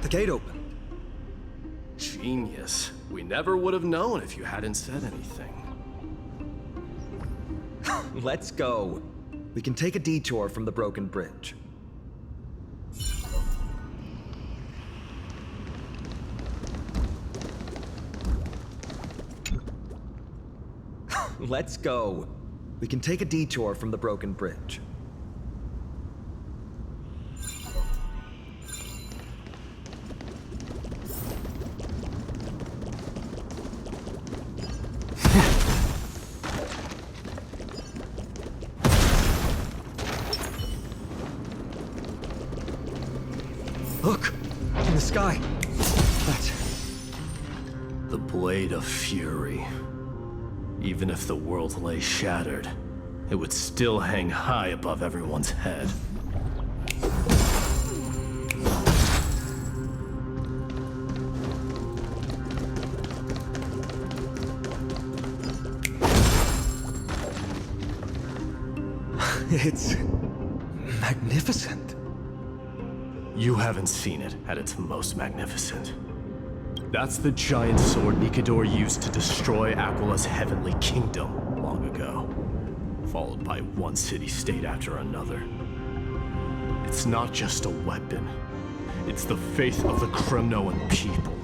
The gate opened. Genius. We never would have known if you hadn't said anything. Let's go. We can take a detour from the broken bridge. Let's go. We can take a detour from the broken bridge. Look! In the sky! That's... The Blade of Fury. Even if the world lay shattered, it would still hang high above everyone's head. It's... magnificent. You haven't seen it at its most magnificent. That's the giant sword Nikador used to destroy Aquila's heavenly kingdom long ago, followed by one city-state after another. It's not just a weapon. It's the faith of the Kremnoan people.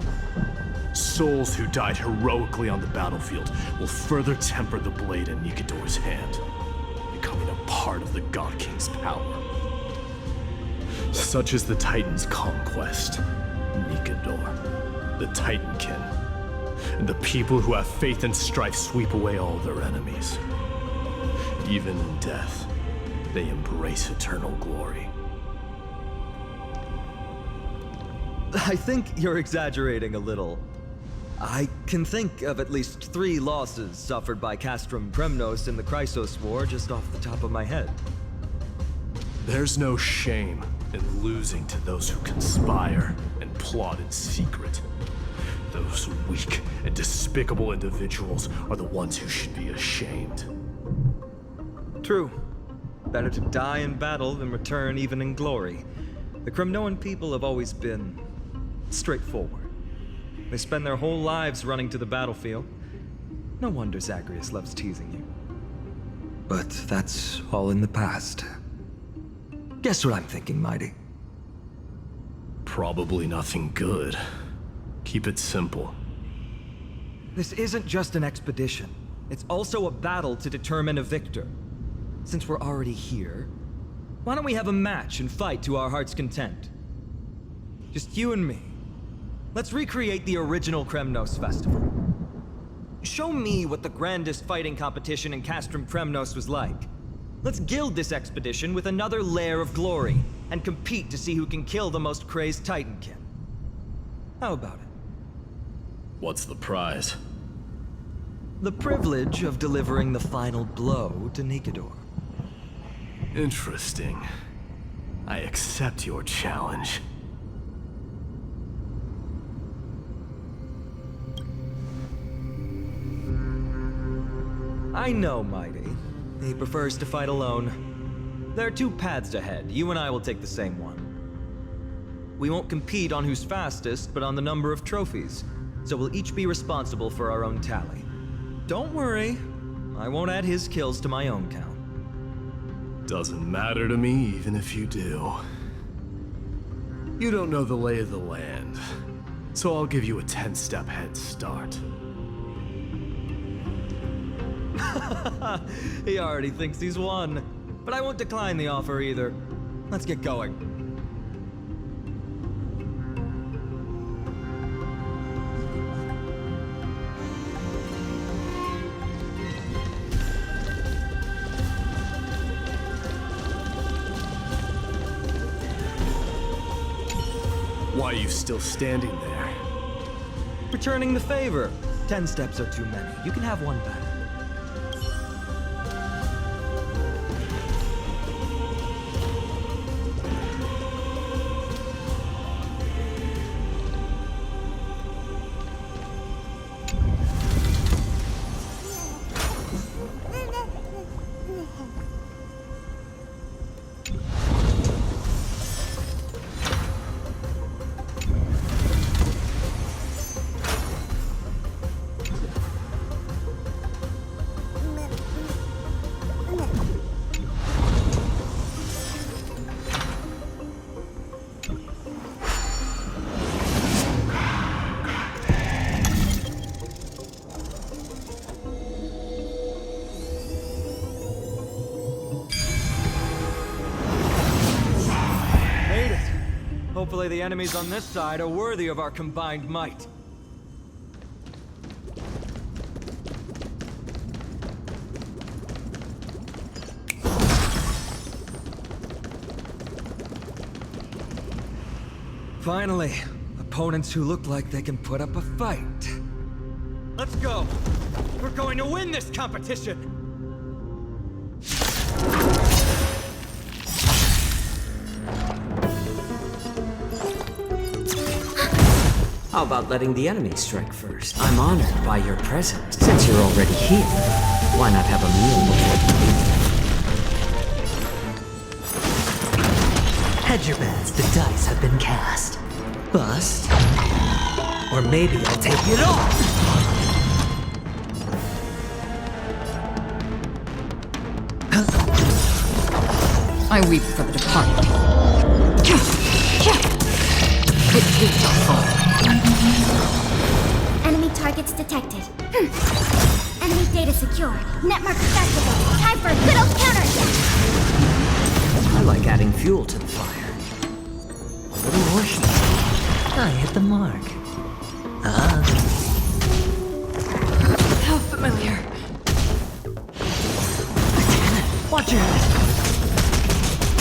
Souls who died heroically on the battlefield will further temper the blade in Nikador's hand, becoming a part of the God King's power. Such is the Titan's conquest. Nikedor, the Titankin, and the people who have faith and strife sweep away all their enemies. Even in death, they embrace eternal glory. I think you're exaggerating a little. I can think of at least 3 losses suffered by Castrum Premnos in the Chrysos War just off the top of my head. There's no shame in losing to those who conspire and plot in secret. Those weak and despicable individuals are the ones who should be ashamed. True. Better to die in battle than return even in glory. The Kremnoan people have always been straightforward. They spend their whole lives running to the battlefield. No wonder Zagreus loves teasing you. But that's all in the past. Guess what I'm thinking, Mighty? Probably nothing good. Keep it simple. This isn't just an expedition. It's also a battle to determine a victor. Since we're already here, why don't we have a match and fight to our heart's content? Just you and me. Let's recreate the original Kremnos festival. Show me what the grandest fighting competition in Castrum Premnos was like. Let's gild this expedition with another layer of glory, and compete to see who can kill the most crazed Titankin. How about it? What's the prize? The privilege of delivering the final blow to Nikedor. Interesting. I accept your challenge. I know, Mighty. He prefers to fight alone. There are 2 paths ahead. You and I will take the same one. We won't compete on who's fastest, but on the number of trophies. So we'll each be responsible for our own tally. Don't worry. I won't add his kills to my own count. Doesn't matter to me, even if you do. You don't know the lay of the land, so I'll give you a 10-step head start. He already thinks he's won. But I won't decline the offer either. Let's get going. Why are you still standing there? Returning the favor. 10 steps are too many. You can have one back. Hopefully the enemies on this side are worthy of our combined might. Finally, opponents who look like they can put up a fight. Let's go! We're going to win this competition! How about letting the enemy strike first? I'm honored by your presence. Since you're already here, why not have a meal before you leave? Hedge your bets, the dice have been cast. Bust. Or maybe I'll take it off! I weep for the departed. It is fall. Enemy targets detected. Enemy data secured. Netmark activated. Time for a good old counterattack. I like adding fuel to the fire. little horseshoe. I hit the mark. Ah. How familiar. Watch your head.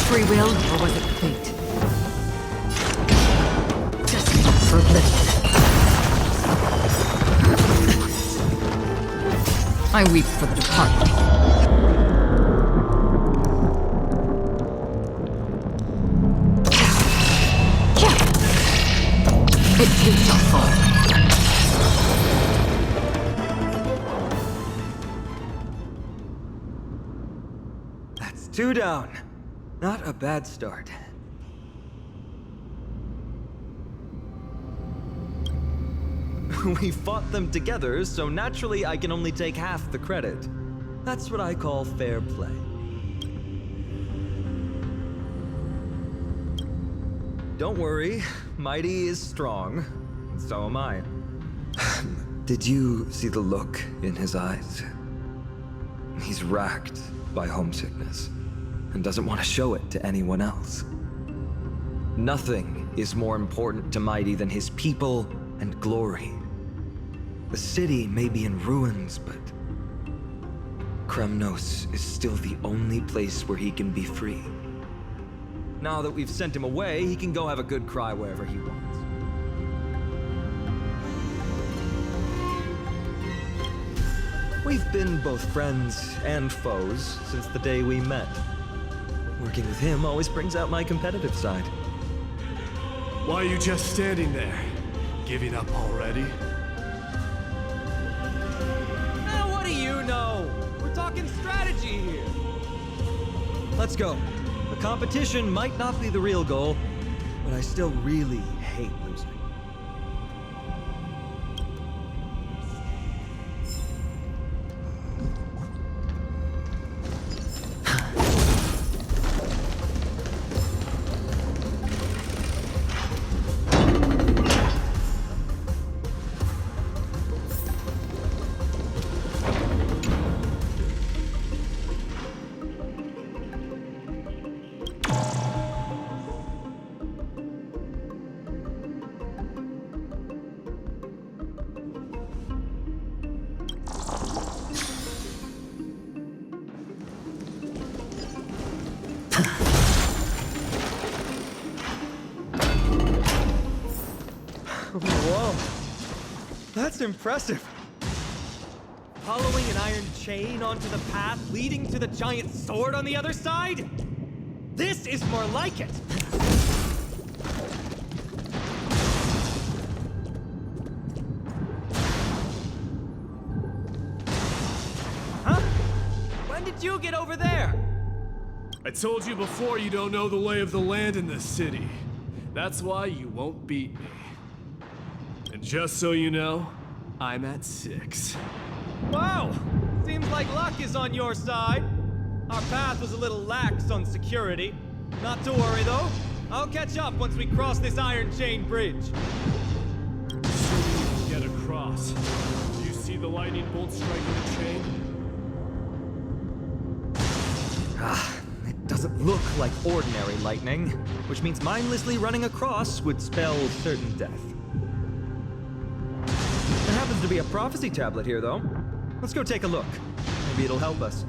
Free will, or was it fate? Destiny forbidden. I weep for the departed. It too shall fall. That's 2 down. Not a bad start. We fought them together, so naturally I can only take half the credit. That's what I call fair play. Don't worry, Mighty is strong. So am I. Did you see the look in his eyes? He's racked by homesickness and doesn't want to show it to anyone else. Nothing is more important to Mighty than his people and glory. The city may be in ruins, but Kremnos is still the only place where he can be free. Now that we've sent him away, he can go have a good cry wherever he wants. We've been both friends and foes since the day we met. Working with him always brings out my competitive side. Why are you just standing there? Giving up already? What do you know? We're talking strategy here. Let's go. The competition might not be the real goal, but I still really hate losing. Whoa, that's impressive. Following an iron chain onto the path leading to the giant sword on the other side? This is more like it. Huh? When did you get over there? I told you before you don't know the lay of the land in this city. That's why you won't beat me. And just so you know, I'm at 6. Wow! Seems like luck is on your side. Our path was a little lax on security. Not to worry, though. I'll catch up once we cross this iron chain bridge. Assuming you can get across. Do you see the lightning bolt striking the chain? It doesn't look like ordinary lightning, which means mindlessly running across would spell certain death. There happens to be a prophecy tablet here, though. Let's go take a look. Maybe it'll help us.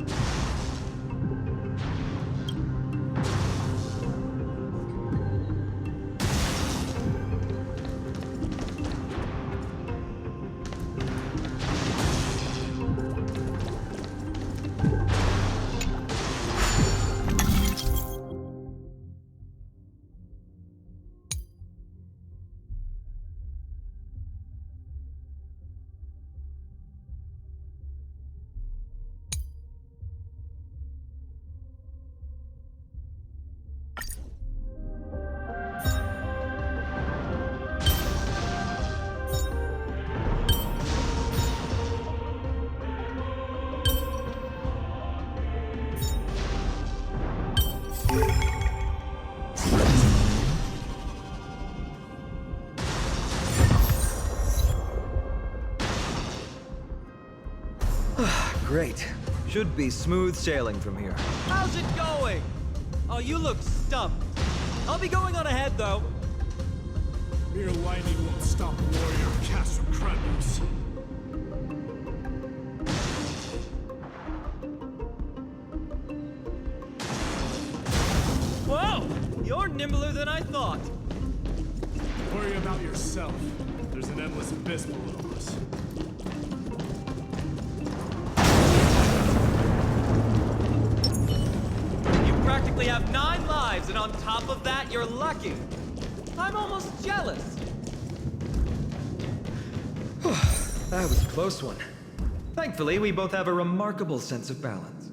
Great. Should be smooth sailing from here. How's it going? Oh, you look stumped. I'll be going on ahead, though. Mere lightning won't stop a warrior cast from Kratos. Whoa! You're nimbler than I thought. Worry about yourself. There's an endless abyss below us. You practically have 9 lives, and on top of that, you're lucky. I'm almost jealous. That was a close one. Thankfully, we both have a remarkable sense of balance.